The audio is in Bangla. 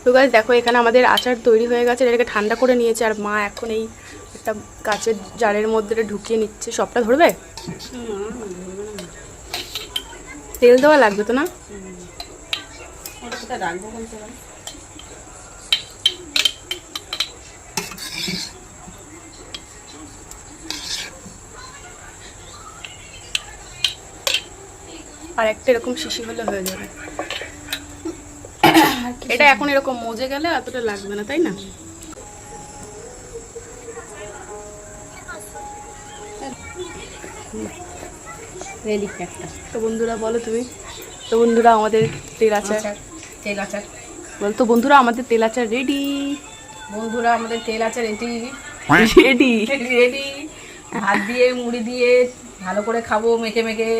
তো গাইস দেখো এখানে আমাদের আচার তৈরি হয়ে গেছে, এটাকে ঠান্ডা করে নিয়েছে আর মা এখন এই একটা কাচের জারের মধ্যে ঢুকিয়ে নিচ্ছে। সবটা ধরবে? তেল দেওয়া লাগবে তো না? আর একটা এরকম শিশি হলে হয়ে যাবে। এটা এখন এরকম মজে গেলে এতটা লাগবে না, তাই না? রেডি একটা। তো বন্ধুরা বলো তুমি। তো বন্ধুরা আমাদের তেল আচার বল তো বন্ধুরা আমাদের তেল আচার রেডি। বন্ধুরা আমাদের তেল আচার রেডি রেডি রেডি। ভাত দিয়ে মুড়ি দিয়ে ভালো করে খাবো মেখে মেখে।